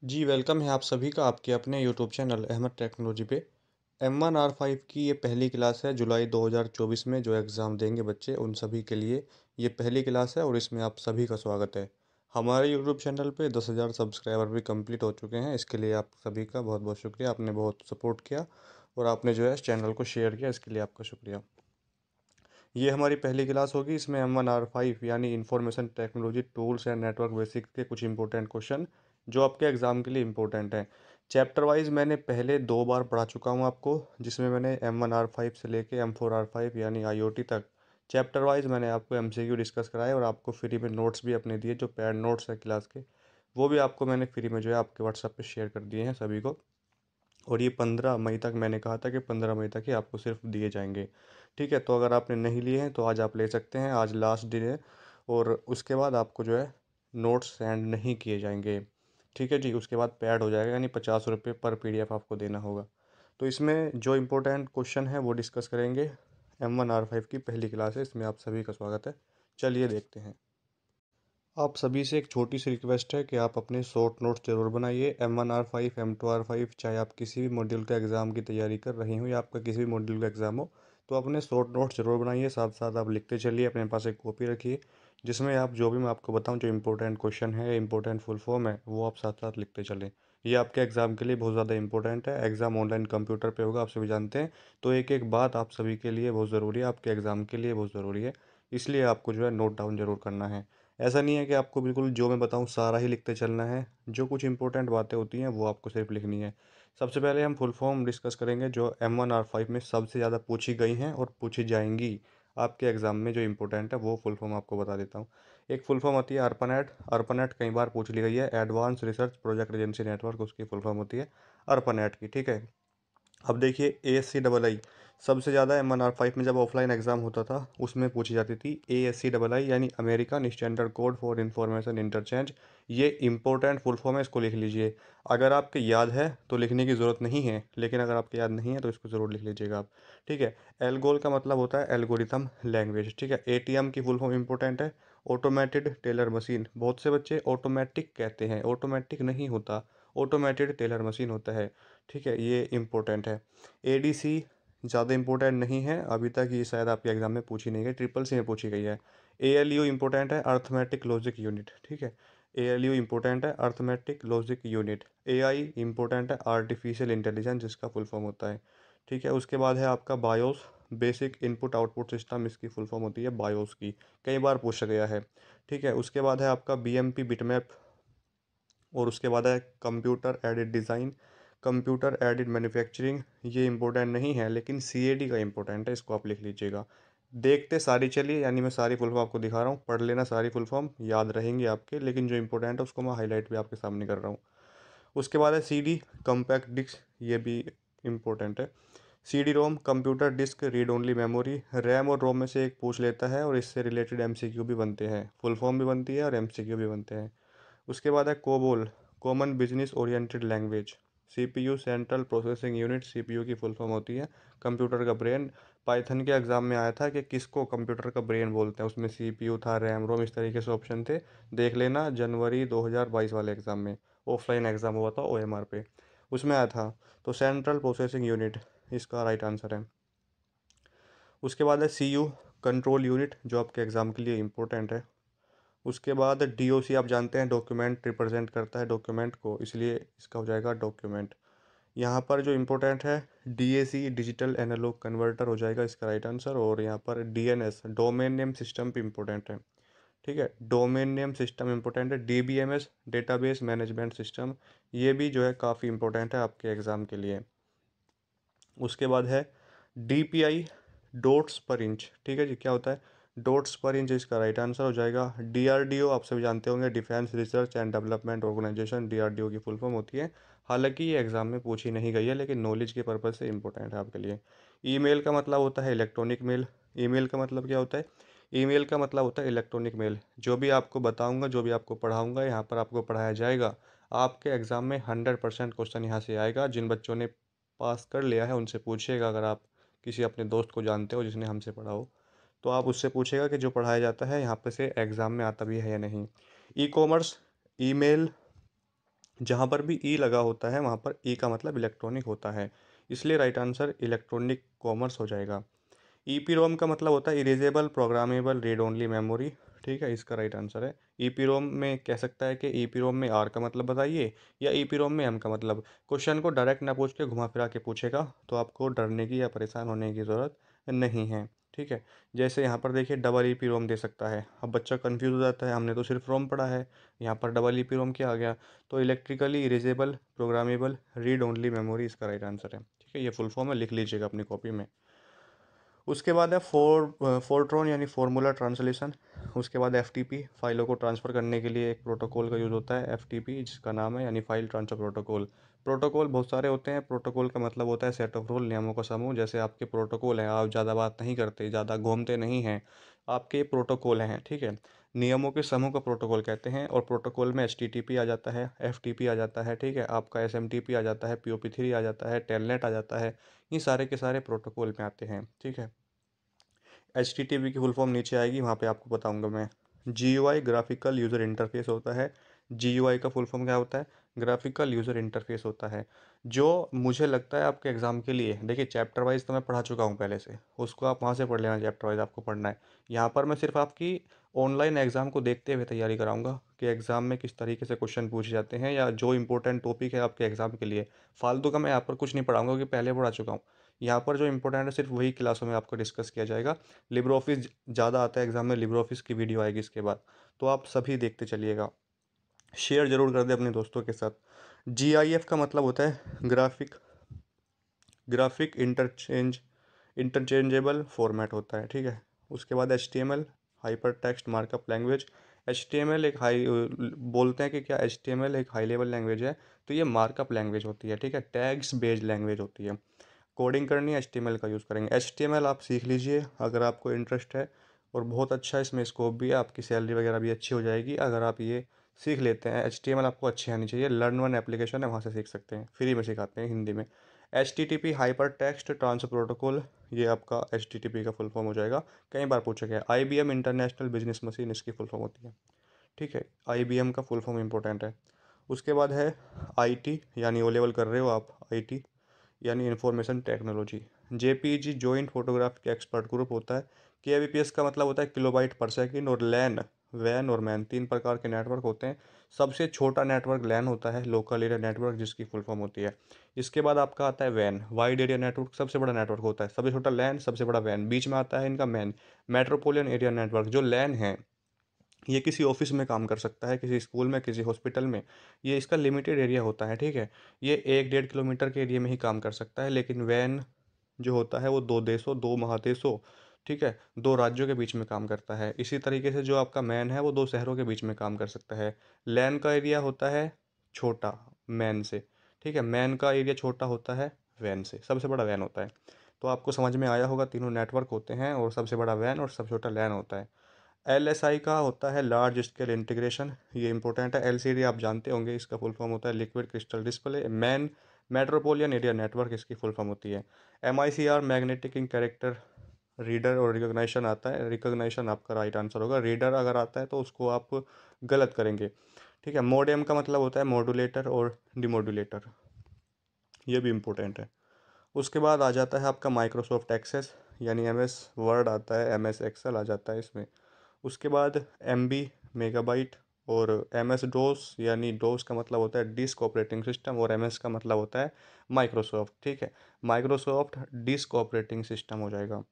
जी, welcome है आप सभी का आपके अपने यूट्यूब चैनल अहमद टेक्नोलॉजी पे। M1R5 की ये पहली क्लास है जुलाई 2024 में जो एग्ज़ाम देंगे बच्चे उन सभी के लिए ये पहली क्लास है और इसमें आप सभी का स्वागत है। हमारे यूट्यूब चैनल पे 10,000 सब्सक्राइबर भी कंप्लीट हो चुके हैं। इसके लिए आप सभी का बहुत-बहुत शुक्रिया। आपने बहुत सपोर्ट किया और आपने जो है इस चैनल को शेयर किया, इसके लिए आपका शुक्रिया। ये हमारी पहली क्लास होगी। इसमें M1R5 यानी information technology tools and network basic के कुछ इंपॉर्टेंट क्वेश्चन जो आपके एग्जाम के लिए इंपॉर्टेंट हैं। चैप्टर वाइज मैंने पहले 2 बार पढ़ा चुका हूँ आपको, जिसमें मैंने M1R5 से लेके M4R5 यानी IoT तक चैप्टर वाइज मैंने आपको MCQ डिस्कस कराए और आपको फ्री में नोट्स भी अपने दिए, जो पैड नोट्स है क्लास के वो भी आपको मैंने फ्री में जो है आपके व्हाट्सएप पे शेयर कर दिए हैं सभी को। और ये 15 मई तक मैंने कहा था कि 15 मई तक ही आपको सिर्फ दिए जाएंगे। ठीक है, तो अगर आपने नहीं लिए हैं तो आज आप ले सकते हैं, आज लास्ट डे है। और उसके बाद आपको जो है नोट्स सेंड नहीं किए जाएंगे। ठीक है जी, उसके बाद पैड हो जाएगा, यानी 50 रुपये पर PDF आपको देना होगा। तो इसमें जो इम्पोर्टेंट क्वेश्चन है वो डिस्कस करेंगे। M1R5 की पहली क्लास है, इसमें आप सभी का स्वागत है। चलिए देखते हैं। आप सभी से एक छोटी सी रिक्वेस्ट है कि आप अपने शॉर्ट नोट्स ज़रूर बनाइए। M1R5 M2R5 चाहे आप किसी भी मॉड्यूल के एग्ज़ाम की तैयारी कर रही हो या आपका किसी भी मॉड्यूल का एग्ज़ाम हो, तो अपने शॉर्ट नोट्स ज़रूर बनाइए। साथ साथ आप लिखते चलिए, अपने पास एक कॉपी रखिए जिसमें आप जो भी मैं आपको बताऊं, जो इंपॉर्टेंट क्वेश्चन है, इंपॉर्टेंट फुल फॉर्म है, वो आप साथ साथ लिखते चलें। ये आपके एग्ज़ाम के लिए बहुत ज़्यादा इंपॉर्टेंट है। एग्ज़ाम ऑनलाइन कंप्यूटर पे होगा, आप सभी जानते हैं। तो एक एक बात आप सभी के लिए बहुत ज़रूरी है, आपके एग्ज़ाम के लिए बहुत ज़रूरी है। इसलिए आपको जो है नोट डाउन ज़रूर करना है। ऐसा नहीं है कि आपको बिल्कुल जो मैं बताऊँ सारा ही लिखते चलना है। जो कुछ इंपॉर्टेंट बातें होती हैं वो आपको सिर्फ लिखनी है। सबसे पहले हम फुल फॉर्म डिस्कस करेंगे जो M1R5 में सबसे ज़्यादा पूछी गई हैं और पूछी जाएंगी आपके एग्ज़ाम में। जो इंपॉर्टेंट है वो फुल फॉर्म आपको बता देता हूँ। एक फुल फॉर्म होती है ARPANET। ARPANET कई बार पूछ ली गई है, advance research project agency network, उसकी फुल फॉर्म होती है ARPANET की। ठीक है, अब देखिए ASC सबसे ज़्यादा M1R5 में जब ऑफलाइन एग्ज़ाम होता था उसमें पूछी जाती थी। ASC यानी American standard code for information interchange. ये इंपॉर्टेंट फुल फॉर्म है, इसको लिख लीजिए। अगर आपके याद है तो लिखने की ज़रूरत नहीं है, लेकिन अगर आपके याद नहीं है तो इसको ज़रूर लिख लीजिएगा आप। ठीक है। एल्गोल का मतलब होता है एल्गोरिथम लैंग्वेज। ठीक है। ATM की फुल फॉर्म इंपॉर्टेंट है, ऑटोमेटेड टेलर मशीन। बहुत से बच्चे ऑटोमेटिक कहते हैं, ऑटोमेटिक नहीं होता, ऑटोमेटेड टेलर मशीन होता है। ठीक है, ये इम्पोर्टेंट है। ADC ज़्यादा इम्पोर्टेंट नहीं है, अभी तक ये शायद आपके एग्जाम में पूछी नहीं गई, ट्रिपल सी में पूछी गई है। ALU इम्पोर्टेंट है, अर्थमेटिक लॉजिक यूनिट। ठीक है, ALU इम्पोर्टेंट है, arithmetic logic unit. AI important है, आर्टिफिशियल इंटेलिजेंस जिसका फुल फॉर्म होता है। ठीक है, उसके बाद है आपका BIOS, basic input output system, इसकी फुल फॉर्म होती है बायोस की, कई बार पूछा गया है। ठीक है, उसके बाद है आपका BMP बिटमैप। और उसके बाद है computer aided design, computer aided manufacturing. ये इंपॉर्टेंट नहीं है लेकिन CAD का इंपॉर्टेंट है, इसको आप लिख लीजिएगा। देखते सारी चलिए, यानी मैं सारी फुल फॉर्म आपको दिखा रहा हूँ, पढ़ लेना सारी फुल फॉर्म, याद रहेंगी आपके, लेकिन जो इंपॉर्टेंट है उसको मैं हाईलाइट भी आपके सामने कर रहा हूँ। उसके बाद है CD कम्पैक्ट डिस्क, ये भी इम्पोर्टेंट है। CD-ROM computer disk read only memory, RAM और रोम में से एक पूछ लेता है और इससे रिलेटेड MCQ भी बनते हैं, फुल फॉर्म भी बनती है और MCQ भी बनते हैं। उसके बाद है COBOL, common business oriented language. CPU central processing unit, CPU की फुल फॉर्म होती है कंप्यूटर का ब्रेन। पाइथन के एग्जाम में आया था कि किसको कंप्यूटर का ब्रेन बोलते हैं, उसमें CPU था, रैम रोम, इस तरीके से ऑप्शन थे। देख लेना जनवरी 2022 वाले एग्जाम में, ऑफलाइन एग्जाम हुआ था OMR पे, उसमें आया था। तो सेंट्रल प्रोसेसिंग यूनिट इसका राइट आंसर है। उसके बाद है CU कंट्रोल यूनिट, जो आपके एग्ज़ाम के लिए इम्पोर्टेंट है। उसके बाद DOC, आप जानते हैं डॉक्यूमेंट रिप्रेजेंट करता है डॉक्यूमेंट को, इसलिए इसका हो जाएगा डॉक्यूमेंट। यहाँ पर जो इम्पोर्टेंट है DAC डिजिटल एनालॉग कन्वर्टर हो जाएगा इसका राइट आंसर। और यहाँ पर DNS डोमेन नेम सिस्टम भी इम्पोर्टेंट है। ठीक है, डोमेन नेम सिस्टम इम्पोर्टेंट है। DBMS डेटाबेस मैनेजमेंट सिस्टम, ये भी जो है काफ़ी इम्पोर्टेंट है आपके एग्ज़ाम के लिए। उसके बाद है DPI डॉट्स पर इंच। ठीक है जी, क्या होता है डॉट्स पर इंच, इसका राइट आंसर हो जाएगा। DRDO आप सभी जानते होंगे, defence research and development organisation, DRDO की फुल फॉर्म होती है। हालांकि ये एग्जाम में पूछी नहीं गई है, लेकिन नॉलेज के पर्पज़ से इंपॉर्टेंट है आपके लिए। ईमेल का मतलब होता है इलेक्ट्रॉनिक मेल। ईमेल का मतलब क्या होता है, ईमेल का मतलब होता है इलेक्ट्रॉनिक मेल। जो भी आपको बताऊंगा, जो भी आपको पढ़ाऊंगा, यहाँ पर आपको पढ़ाया जाएगा, आपके एग्ज़ाम में 100% क्वेश्चन यहाँ से आएगा। जिन बच्चों ने पास कर लिया है उनसे पूछिएगा, अगर आप किसी अपने दोस्त को जानते हो जिसने हमसे पढ़ा हो, तो आप उससे पूछेगा कि जो पढ़ाया जाता है यहाँ पे से एग्ज़ाम में आता भी है या नहीं। E-कॉमर्स, ईमेल, जहाँ पर भी ई लगा होता है वहाँ पर ई का मतलब इलेक्ट्रॉनिक होता है, इसलिए राइट आंसर इलेक्ट्रॉनिक कॉमर्स हो जाएगा। ईपीरोम का मतलब होता है erasable programmable read only memory. ठीक है, इसका राइट आंसर है। ईपीरोम में कह सकता है कि ईपीरोम में आर का मतलब बताइए या ईपीरोम में एम का मतलब। क्वेश्चन को डायरेक्ट ना पूछ के घुमा फिरा के पूछेगा, तो आपको डरने की या परेशान होने की ज़रूरत नहीं है। ठीक है, जैसे यहाँ पर देखिए डबल ईपीरोम दे सकता है। अब बच्चा कंफ्यूज हो जाता है, हमने तो सिर्फ रोम पढ़ा है, यहाँ पर डबल ईपीरोम क्या आ गया। तो electrically erasable programmable read only memory इसका राइट आंसर है। ठीक है, ये फुल फॉर्म है, लिख लीजिएगा अपनी कॉपी में। उसके बाद है फोर्ट्रॉन यानी फॉर्मूला ट्रांसलेशन। उसके बाद एफटीपी, फाइलों को ट्रांसफ़र करने के लिए एक प्रोटोकॉल का यूज़ होता है, एफटीपी जिसका नाम है यानी फाइल ट्रांसफ़र प्रोटोकॉल। प्रोटोकॉल बहुत सारे होते हैं, प्रोटोकॉल का मतलब होता है सेट ऑफ रूल, नियमों का समूह। जैसे आपके प्रोटोकॉल हैं, आप ज़्यादा बात नहीं करते, ज़्यादा घूमते नहीं हैं, आपके प्रोटोकॉल हैं। ठीक है, नियमों के समूह का प्रोटोकॉल कहते हैं। और प्रोटोकॉल में एचटीटीपी आ जाता है, एफटीपी आ जाता है, ठीक है, आपका एसएमटीपी आ जाता है, पीओपी3 आ जाता है, टेलनेट आ जाता है। ये सारे के सारे प्रोटोकॉल में आते हैं। ठीक है, एच टी टी पी की फुल फॉर्म नीचे आएगी, वहाँ पे आपको बताऊंगा मैं। G U I graphical user interface होता है। जी यू आई का फुल फॉर्म क्या होता है? ग्राफिकल यूज़र इंटरफेस होता है। जो मुझे लगता है आपके एग्ज़ाम के लिए, देखिए चैप्टर वाइज तो मैं पढ़ा चुका हूँ पहले से, उसको आप वहाँ से पढ़ लेना, चैप्टर वाइज आपको पढ़ना है। यहाँ पर मैं सिर्फ आपकी ऑनलाइन एग्ज़ाम को देखते हुए तैयारी कराऊंगा कि एग्ज़ाम में किस तरीके से क्वेश्चन पूछे जाते हैं, या जो इंपॉर्टेंट टॉपिक है आपके एग्ज़ाम के लिए। फालतू का मैं यहाँ पर कुछ नहीं पढ़ाऊंगा, क्योंकि पहले पढ़ा चुका हूँ। यहाँ पर जो इंपॉर्टेंट है सिर्फ वही क्लासों में आपको डिस्कस किया जाएगा। लिब्रे ऑफिस ज़्यादा आता है एग्जाम में, लिब्रे ऑफिस की वीडियो आएगी इसके बाद, तो आप सभी देखते चलिएगा। शेयर जरूर कर दें अपने दोस्तों के साथ। जी आई एफ का मतलब होता है ग्राफिक इंटरचेंजेबल फॉर्मेट होता है। ठीक है, उसके बाद H T M L, hypertext markup language. H T M L एक हाई बोलते हैं कि क्या एच टी एम एल एक हाई लेवल लैंग्वेज है, तो ये मार्कअप लैंग्वेज होती है। ठीक है, टैग्स बेस्ड लैंग्वेज होती है। कोडिंग करनी है, एचटीएमएल का यूज़ करेंगे। एचटीएमएल आप सीख लीजिए अगर आपको इंटरेस्ट है, और बहुत अच्छा इसमें स्कोप भी है, आपकी सैलरी वगैरह भी अच्छी हो जाएगी अगर आप ये सीख लेते हैं। एचटीएमएल आपको अच्छी आनी चाहिए। लर्न वन एप्लीकेशन है, वहाँ से सीख सकते हैं, फ्री में सिखाते हैं हिंदी में। HTTP hyper text transfer protocol, ये आपका एचटीटीपी का फुल फॉर्म हो जाएगा। कई बार पूछा गया। आईबीएम इंटरनेशनल बिजनेस मशीन इसकी फुल फॉर्म होती है। ठीक है, आईबीएम का फुल फॉर्म इंपॉर्टेंट है। उसके बाद है आईटी, यानी ओ लेवल कर रहे हो आप, आईटी यानी information technology. JPG joint photography expert group होता है। केबीपीएस का मतलब होता है किलोबाइट पर सेकंड। और लैन, वैन और मैन, तीन प्रकार के नेटवर्क होते हैं। सबसे छोटा नेटवर्क लैन होता है, लोकल एरिया नेटवर्क, जिसकी फुल फॉर्म होती है। इसके बाद आपका आता है वैन, वाइड एरिया नेटवर्क, सबसे बड़ा नेटवर्क होता है। सबसे छोटा लैन, सबसे बड़ा वैन, बीच में आता है इनका मैन। मेट्रोपोलियन एरिया नेटवर्क, जो लैन है ये किसी ऑफिस में काम कर सकता है, किसी स्कूल में, किसी हॉस्पिटल में। ये इसका लिमिटेड एरिया होता है। ठीक है, ये 1-1.5 किलोमीटर के एरिया में ही काम कर सकता है। लेकिन वैन जो होता है वो दो देशों, दो महादेशों, ठीक है, दो राज्यों के बीच में काम करता है। इसी तरीके से जो आपका मैन है वो दो शहरों के बीच में काम कर सकता है। लैन का एरिया होता है छोटा मैन से। ठीक है, मैन का एरिया छोटा होता है वैन से, सबसे बड़ा वैन होता है। तो आपको समझ में आया होगा, तीनों नेटवर्क होते हैं, और सबसे बड़ा वैन और सबसे छोटा लैन होता है। एलएसआई का होता है लार्ज स्केल इंटीग्रेशन, ये इंपॉर्टेंट है। एलसीडी आप जानते होंगे, इसका फुल फॉर्म होता है liquid crystal display. MAN, metropolitan area network, इसकी फुल फॉर्म होती है। MICR magnetic ink character reader और रिकॉग्निशन आता है। रिकॉग्निशन आपका राइट आंसर होगा, रीडर अगर आता है तो उसको आप गलत करेंगे। ठीक है, मोडेम का मतलब होता है मॉड्यूलेटर और डिमोड्यूलेटर, ये भी इंपॉर्टेंट है। उसके बाद आ जाता है आपका माइक्रोसॉफ्ट एक्सेस, यानी एमएस वर्ड आता है, एमएस एक्सेल आ जाता है इसमें। उसके बाद एमबी, मेगाबाइट, और एमएस डोस, यानी डोस का मतलब होता है डिस्क ऑपरेटिंग सिस्टम, और एमएस का मतलब होता है माइक्रोसॉफ्ट। ठीक है, माइक्रोसॉफ्ट डिस्क ऑपरेटिंग सिस्टम हो जाएगा।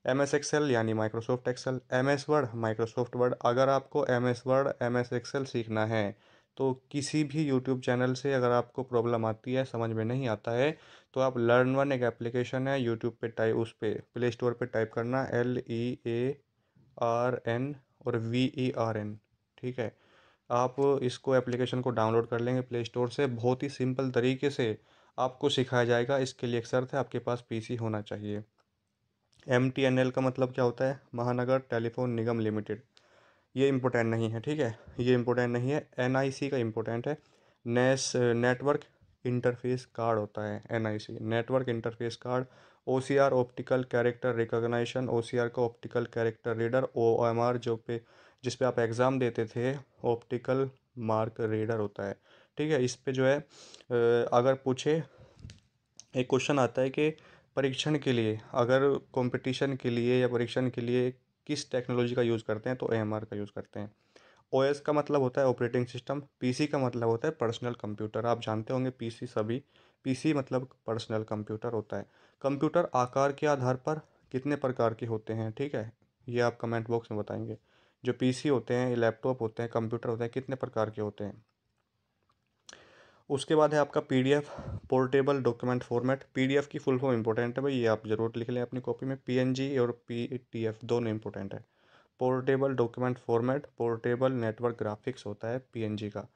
एमएस एक्सेल यानी Microsoft Excel. MS Word Microsoft Word. अगर आपको एमएस वर्ड, एमएस एक्सेल सीखना है, तो किसी भी यूट्यूब चैनल से अगर आपको प्रॉब्लम आती है, समझ में नहीं आता है, तो आप लर्न वन एक एप्लीकेशन है यूट्यूब पे, टाइप उस पे प्ले स्टोर पे टाइप करना LEARN और VERN। ठीक है, आप इसको एप्लीकेशन को डाउनलोड कर लेंगे प्ले स्टोर से, बहुत ही सिंपल तरीके से आपको सिखाया जाएगा। इसके लिए एक शर्त है, आपके पास पीसी होना चाहिए। MTNL का मतलब क्या होता है? महानगर टेलीफोन निगम लिमिटेड। ये इम्पोर्टेंट नहीं है। ठीक है, ये इम्पोर्टेंट नहीं है। NIC का इम्पोर्टेंट है। नेटवर्क इंटरफेस कार्ड होता है NIC, network interface card. OCR optical character recognition, OCR का ऑप्टिकल कैरेक्टर रीडर। OMR जो पे जिस पे आप एग्ज़ाम देते थे, ऑप्टिकल मार्क रीडर होता है। ठीक है। इस पे जो है अगर पूछे, एक क्वेश्चन आता है कि परीक्षण के लिए, अगर कंपटीशन के लिए या परीक्षण के लिए किस टेक्नोलॉजी का यूज़ करते हैं, तो एएमआर का यूज़ करते हैं। ओएस का मतलब होता है ऑपरेटिंग सिस्टम, पीसी का मतलब होता है पर्सनल कंप्यूटर। आप जानते होंगे पीसी, सभी पीसी मतलब पर्सनल कंप्यूटर होता है। कंप्यूटर आकार के आधार पर कितने प्रकार के होते हैं, ठीक है, ये आप कमेंट बॉक्स में बताएंगे। जो पीसी होते हैं, लैपटॉप होते हैं, कंप्यूटर होते हैं, कितने प्रकार के होते हैं। उसके बाद है आपका PDF, portable document format. PDF की फुल फॉर्म इंपॉर्टेंट है भाई, ये आप जरूर लिख लें अपनी कॉपी में। पीएनजी और पीटीएफ दोनों इंपॉर्टेंट है। Portable document format, portable network graphics होता है पीएनजी का।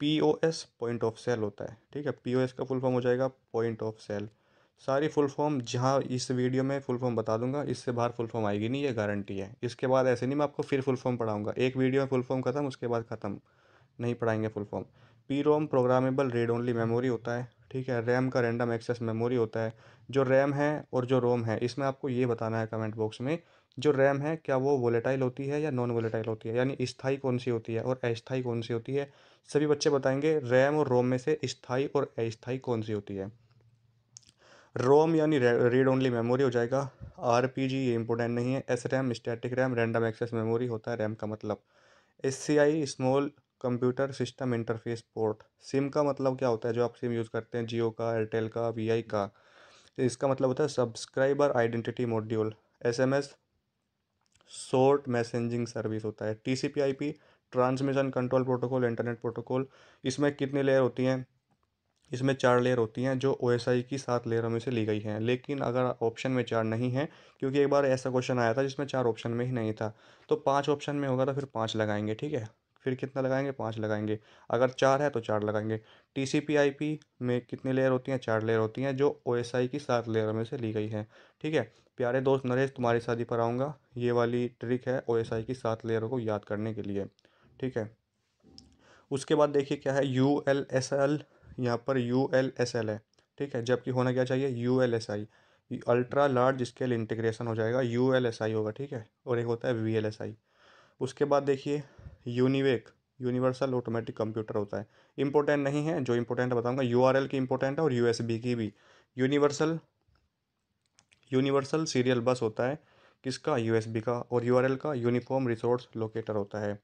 पीओएस पॉइंट ऑफ सेल होता है, ठीक है, पीओएस का फुल फॉर्म हो जाएगा पॉइंट ऑफ सेल। सारी फुल फॉर्म जहाँ इस वीडियो में फुल फॉर्म बता दूंगा, इससे बाहर फुल फॉर्म आएगी नहीं, ये गारंटी है। इसके बाद ऐसे नहीं मैं आपको फिर फुल फॉर्म पढ़ाऊंगा, एक वीडियो में फुल फॉर्म खत्म, उसके बाद खत्म, नहीं पढ़ाएंगे full form. P ROM programmable read only memory होता है, ठीक है। रैम का रैंडम एक्सेस मेमोरी होता है। जो रैम है और जो रोम है, इसमें आपको ये बताना है कमेंट बॉक्स में, जो रैम है क्या वो वोलेटाइल होती है या नॉन वोलेटाइल होती है, यानी स्थायी कौन सी होती है और अस्थायी कौन सी होती है। सभी बच्चे बताएंगे रैम और रोम में से स्थायी और अस्थायी कौन सी होती है। रोम यानी रीड ओनली मेमोरी हो जाएगा। आरपीजी ये इंपॉर्टेंट नहीं है। S RAM static RAM, random access memory होता है रैम का मतलब। SCI small computer system interface port. SIM का मतलब क्या होता है, जो आप सिम यूज़ करते हैं जियो का, एयरटेल का, वीआई का, तो इसका मतलब होता है subscriber identity module. SMS short messaging service होता है। TCP IP transmission control protocol, internet protocol. इसमें कितनी लेयर होती हैं, इसमें 4 लेयर होती हैं, जो ओएसआई की 7 लेयरों में से ली गई हैं। लेकिन अगर ऑप्शन में 4 नहीं है, क्योंकि एक बार ऐसा क्वेश्चन आया था जिसमें 4 ऑप्शन में ही नहीं था, तो 5 ऑप्शन में होगा तो फिर 5 लगाएंगे, ठीक है। फिर कितना लगाएंगे, 5 लगाएंगे। अगर 4 है तो 4 लगाएंगे। टीसीपी आईपी में कितनी लेयर होती हैं, 4 लेयर होती हैं, जो ओएसआई की 7 लेयरों में से ली गई हैं, ठीक है। प्यारे दोस्त नरेश, तुम्हारी शादी पर आऊँगा, ये वाली ट्रिक है ओएसआई की 7 लेयरों को याद करने के लिए, ठीक है। उसके बाद देखिए क्या है, यू एल एस एल, यहाँ पर यू एल एस एल है, ठीक है, जबकि होना क्या चाहिए यू एल एस आई। अल्ट्रा लार्ज स्केल इंटीग्रेशन हो जाएगा, यू एल एस आई होगा, ठीक है। और एक होता है वी एल एस आई। उसके बाद देखिए यूनिवेक, यूनिवर्सल ऑटोमेटिक कंप्यूटर होता है। इंपॉर्टेंट नहीं है, जो इंपॉर्टेंट बताऊंगा यू आर एल की इंपॉर्टेंट है और यू एस बी की भी। यूनिवर्सल, यूनिवर्सल सीरियल बस होता है किसका, यू एस बी का। और यू आर एल का यूनिफॉर्म रिसोर्स लोकेटर होता है।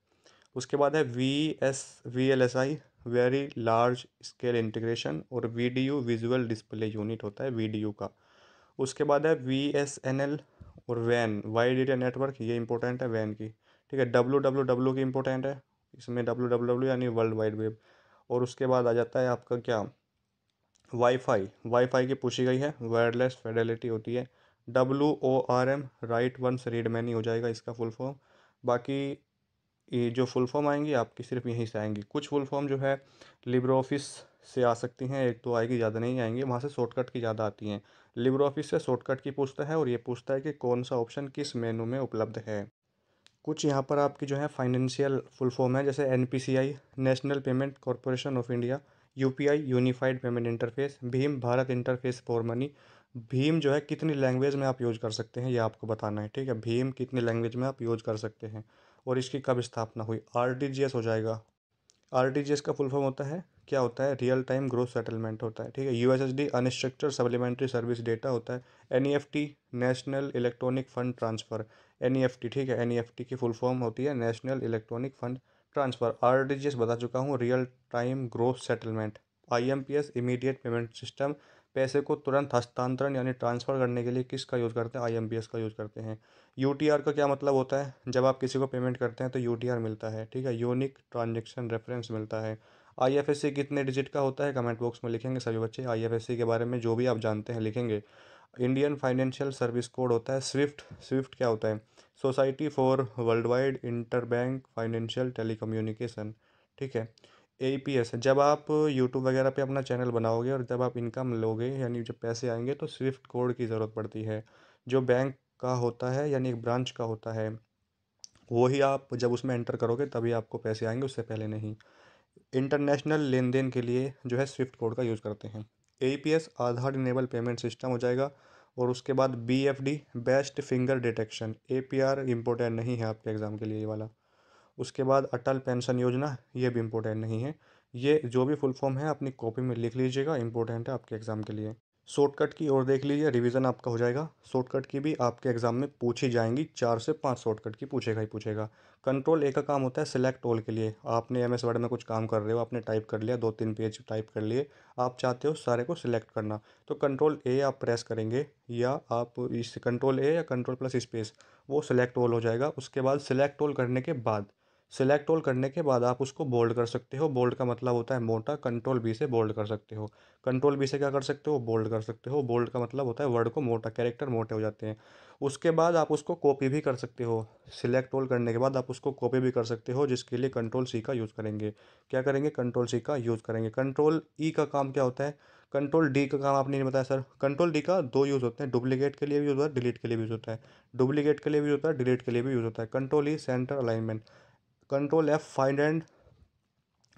उसके बाद है V L S I, very large scale integration. और V D U visual display unit होता है वी डी यू का। उसके बाद है वी एस एन एल और वैन, वाइड एरिया नेटवर्क, ये इंपॉर्टेंट है वैन की, ठीक है। डब्ल्यू डब्ल्यू डब्ल्यू की इंपॉर्टेंट है, इसमें डब्ल्यू डब्ल्यू डब्ल्यू यानी वर्ल्ड वाइड वेब। और उसके बाद आ जाता है आपका क्या, वाईफाई। वाईफाई की पूछी गई है, वायरलेस फिडेलिटी होती है। WORM, write once read many हो जाएगा इसका फुल फॉर्म। बाकी ये जो फुल फॉर्म आएंगी आपकी सिर्फ यहीं से आएंगी। कुछ फुल फॉर्म जो है लिब्रे ऑफिस से आ सकती हैं, एक तो आएगी, ज़्यादा नहीं आएंगी, वहाँ से शॉर्टकट की ज़्यादा आती हैं। लिब्रे ऑफिस से शॉर्टकट की पूछता है, और ये पूछता है कि कौन सा ऑप्शन किस मेनू में उपलब्ध है। कुछ यहाँ पर आपकी जो है फाइनेंशियल फुल फॉर्म है, जैसे NPCI, national payment corporation of India. UPI, unified payment interface. Bhim, Bharat interface for money. Bhim जो है कितनी लैंग्वेज में आप यूज़ कर सकते हैं, ये आपको बताना है, ठीक है। भीम कितनी लैंग्वेज में आप यूज़ कर सकते हैं और इसकी कब स्थापना हुई। आरटीजीएस हो जाएगा। आरटीजीएस का फुल फॉर्म होता है, क्या होता है, रियल टाइम ग्रोथ सेटलमेंट होता है, ठीक है। USSD, unstructured supplementary service data होता है। NEFT, national electronic fund transfer. NEFT, ठीक है, एनईएफटी की फुल फॉर्म होती है national electronic fund transfer. RTGS बता चुका हूँ, real time growth settlement. IMPS, immediate payment system, पैसे को तुरंत हस्तांतरण यानी ट्रांसफ़र करने के लिए किसका यूज़ करते हैं, आईएमपीएस का यूज़ करते हैं। यूटीआर का क्या मतलब होता है, जब आप किसी को पेमेंट करते हैं तो यूटीआर मिलता है, ठीक है, यूनिक ट्रांजैक्शन रेफरेंस मिलता है। आईएफएससी कितने डिजिट का होता है, कमेंट बॉक्स में लिखेंगे सभी बच्चे, आईएफएससी के बारे में जो भी आप जानते हैं लिखेंगे। इंडियन फाइनेंशियल सर्विस कोड होता है स्विफ्ट। स्विफ्ट क्या होता है, society for world wide interbank financial telecommunication, ठीक है। एईपीएस, जब आप यूट्यूब वगैरह पे अपना चैनल बनाओगे और जब आप इनकम लोगे यानी जब पैसे आएंगे, तो स्विफ्ट कोड की ज़रूरत पड़ती है, जो बैंक का होता है यानी एक ब्रांच का होता है, वो ही आप जब उसमें एंटर करोगे तभी आपको पैसे आएंगे, उससे पहले नहीं। इंटरनेशनल लेन देन के लिए जो है स्विफ्ट कोड का यूज़ करते हैं। एईपीएस, आधार इनेबल पेमेंट सिस्टम हो जाएगा। और उसके बाद BFD, best finger detection. APR important नहीं है आपके एग्ज़ाम के लिए ये वाला। उसके बाद अटल पेंशन योजना, ये भी इम्पोर्टेंट नहीं है। ये जो भी फुल फॉर्म है अपनी कॉपी में लिख लीजिएगा, इंपॉर्टेंट है आपके एग्ज़ाम के लिए। शॉर्टकट की ओर देख लीजिए, रिवीजन आपका हो जाएगा। शॉर्टकट की भी आपके एग्जाम में पूछी जाएंगी, 4 से 5 शॉर्टकट की पूछेगा ही पूछेगा। कंट्रोल ए का काम होता है सिलेक्ट ऑल के लिए। आपने एमएस वर्ड में कुछ काम कर रहे हो, आपने टाइप कर लिया, 2-3 पेज टाइप कर लिए, आप चाहते हो सारे को सिलेक्ट करना, तो कंट्रोल ए आप प्रेस करेंगे, या आप इस कंट्रोल ए या कंट्रोल प्लस स्पेस, वो सिलेक्ट ऑल हो जाएगा। उसके बाद सिलेक्ट ऑल करने के बाद, सिलेक्ट ऑल करने के बाद आप उसको बोल्ड कर सकते हो। बोल्ड का मतलब होता है मोटा, कंट्रोल बी से बोल्ड कर सकते हो। कंट्रोल बी से क्या कर सकते हो, बोल्ड कर सकते हो। बोल्ड का मतलब होता है वर्ड को मोटा, कैरेक्टर मोटे हो जाते हैं। उसके बाद आप उसको कॉपी भी कर सकते हो। सिलेक्ट ऑल करने के बाद आप उसको कॉपी भी कर सकते हो, जिसके लिए कंट्रोल सी का यूज़ करेंगे। क्या करेंगे, कंट्रोल सी का यूज़ करेंगे। कंट्रोल ई का काम क्या होता है, कंट्रोल डी का काम आपने नहीं बताया सर। कंट्रोल डी का दो यूज़ होते हैं, डुप्लीकेट के लिए भी यूज़ होता है, डिलीट के लिए भी यूज़ होता है। डुप्लीकेट के लिए भी होता है, डिलीट के लिए भी यूज़ होता है। Control E centre alignment. Control F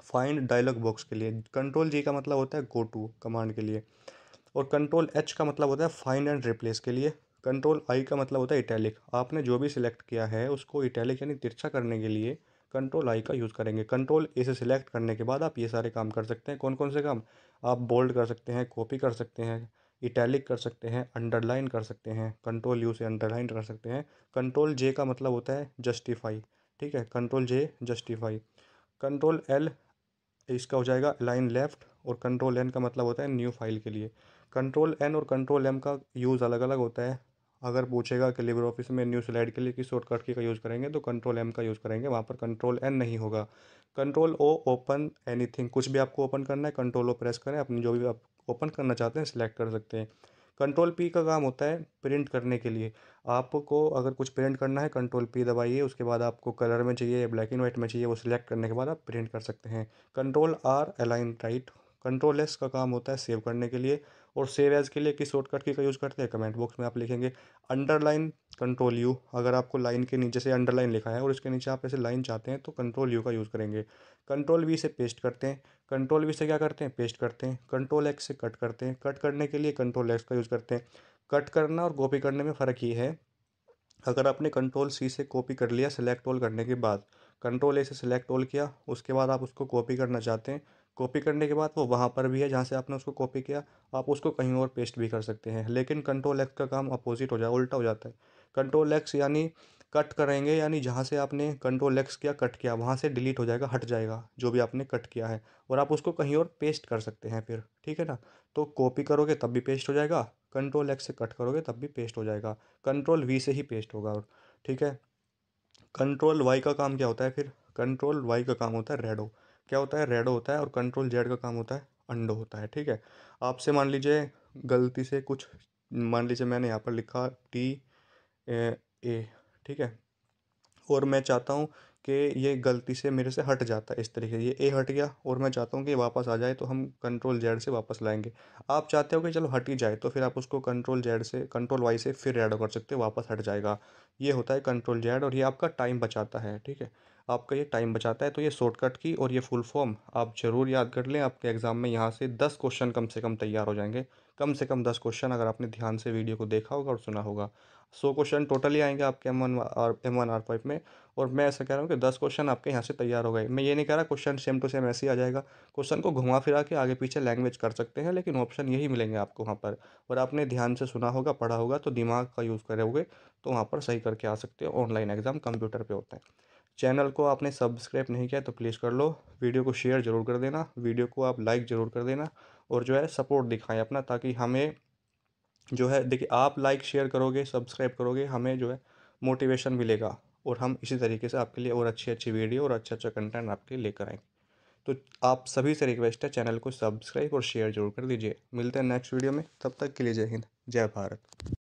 find dialog box के लिए। कंट्रोल जी का मतलब होता है गो टू कमांड के लिए। और कंट्रोल एच का मतलब होता है फाइंड एंड रिप्लेस के लिए। कंट्रोल आई का मतलब होता है इटैलिक। आपने जो भी सिलेक्ट किया है उसको इटैलिक यानी तिरछा करने के लिए कंट्रोल आई का यूज़ करेंगे। कंट्रोल ए से सिलेक्ट करने के बाद आप ये सारे काम कर सकते हैं। कौन कौन से काम, आप बोल्ड कर सकते हैं, कॉपी कर सकते हैं, इटैलिक कर सकते हैं, अंडरलाइन कर सकते हैं, कंट्रोल यू से अंडरलाइन कर सकते हैं। कंट्रोल जे का मतलब होता है जस्टिफाई, ठीक है, कंट्रोल जे जस्टिफाई। कंट्रोल एल इसका हो जाएगा अलाइन लेफ्ट। और कंट्रोल एन का मतलब होता है न्यू फाइल के लिए। कंट्रोल एन और कंट्रोल एम का यूज़ अलग अलग होता है। अगर पूछेगा कि लिबर ऑफिस में न्यू स्लाइड के लिए किस शॉर्टकट की का यूज़ करेंगे, तो कंट्रोल एम का यूज़ करेंगे, वहाँ पर कंट्रोल एन नहीं होगा। कंट्रोल ओ ओपन एनीथिंग, कुछ भी आपको ओपन करना है कंट्रोल ओ प्रेस करें, अपनी जो भी आप ओपन करना चाहते हैं सिलेक्ट कर सकते हैं। कंट्रोल पी का काम होता है प्रिंट करने के लिए। आपको अगर कुछ प्रिंट करना है कंट्रोल पी दबाइए, उसके बाद आपको कलर में चाहिए या ब्लैक एंड वाइट में चाहिए, वो सिलेक्ट करने के बाद आप प्रिंट कर सकते हैं। Control R align right. Control S का काम होता है सेव करने के लिए। और सेव एज के लिए किस शॉर्टकट की का यूज़ करते हैं, कमेंट बॉक्स में आप लिखेंगे। अंडरलाइन कंट्रोल यू, अगर आपको लाइन के नीचे से अंडरलाइन लिखा है और इसके नीचे आप ऐसे लाइन चाहते हैं तो कंट्रोल यू का यूज़ करेंगे। कंट्रोल वी से पेस्ट करते हैं। कंट्रोल वी से क्या करते हैं, पेस्ट करते हैं। कंट्रोल एक्स से कट करते हैं। कट करने के लिए कंट्रोल एक्स का यूज़ करते हैं। कट करना और कॉपी करने में फ़र्क ये है, अगर आपने कंट्रोल सी से कॉपी कर लिया सिलेक्ट ऑल करने के बाद, कंट्रोल ए से सिलेक्ट ऑल किया, उसके बाद आप उसको कॉपी करना चाहते हैं, कॉपी करने के बाद वो वहाँ पर भी है जहाँ से आपने उसको कॉपी किया, आप उसको कहीं और पेस्ट भी कर सकते हैं। लेकिन कंट्रोल एक्स का काम अपोजिट हो जाए, उल्टा हो जाता है। कंट्रोल एक्स यानी कट करेंगे, यानी जहाँ से आपने कंट्रोल एक्स किया कट किया, वहाँ से डिलीट हो जाएगा, हट जाएगा जो भी आपने कट किया है, और आप उसको कहीं और पेस्ट कर सकते हैं फिर, ठीक है ना। तो कॉपी करोगे तब भी पेस्ट हो जाएगा, कंट्रोल एक्स से कट करोगे तब भी पेस्ट हो जाएगा, कंट्रोल वी से ही पेस्ट होगा। और ठीक है, कंट्रोल वाई का काम क्या होता है फिर, कंट्रोल वाई का काम होता है रेडो। क्या होता है, रेडो होता है। और कंट्रोल जेड का काम होता है अंडो होता है, ठीक है। आपसे मान लीजिए गलती से कुछ, मान लीजिए मैंने यहाँ पर लिखा टी ए, ठीक है, और मैं चाहता हूँ कि ये गलती से मेरे से हट जाता है, इस तरीके से ये ए हट गया और मैं चाहता हूँ कि ये वापस आ जाए, तो हम कंट्रोल जेड से वापस लाएंगे। आप चाहते हो कि चलो हट ही जाए, तो फिर आप उसको कंट्रोल जेड से कंट्रोल वाई से फिर ऐड कर सकते हो, वापस हट जाएगा। ये होता है कंट्रोल जेड, और ये आपका टाइम बचाता है, ठीक है, आपका ये टाइम बचाता है। तो ये शॉर्टकट की और ये फुल फॉर्म आप ज़रूर याद कर लें, आपके एग्जाम में यहाँ से 10 क्वेश्चन कम से कम तैयार हो जाएंगे। कम से कम 10 क्वेश्चन, अगर आपने ध्यान से वीडियो को देखा होगा और सुना होगा। 100 क्वेश्चन टोटली आएंगे आपके M1 R5 में। और मैं ऐसा कह रहा हूँ कि 10 क्वेश्चन आपके यहाँ से तैयार हो गए। मैं ये नहीं कह रहा क्वेश्चन सेम टू सेम ऐसे ही आ जाएगा, क्वेश्चन को घुमा फिरा के आगे पीछे लैंग्वेज कर सकते हैं, लेकिन ऑप्शन यही मिलेंगे आपको वहाँ पर। और आपने ध्यान से सुना होगा, पढ़ा होगा, तो दिमाग का यूज़ करोगे तो वहाँ पर सही करके आ सकते हो। ऑनलाइन एग्जाम कंप्यूटर पे होते हैं। चैनल को आपने सब्सक्राइब नहीं किया तो प्लीज़ कर लो। वीडियो को शेयर ज़रूर कर देना, वीडियो को आप लाइक ज़रूर कर देना। और जो है सपोर्ट दिखाएं अपना, ताकि हमें जो है, देखिए, आप लाइक शेयर करोगे, सब्सक्राइब करोगे, हमें जो है मोटिवेशन मिलेगा, और हम इसी तरीके से आपके लिए और अच्छी अच्छी वीडियो और अच्छा अच्छा कंटेंट आपके लिए लेकर आएंगे। तो आप सभी से रिक्वेस्ट है, चैनल को सब्सक्राइब और शेयर जरूर कर दीजिए। मिलते हैं नेक्स्ट वीडियो में, तब तक के लिए जय हिंद, जय भारत।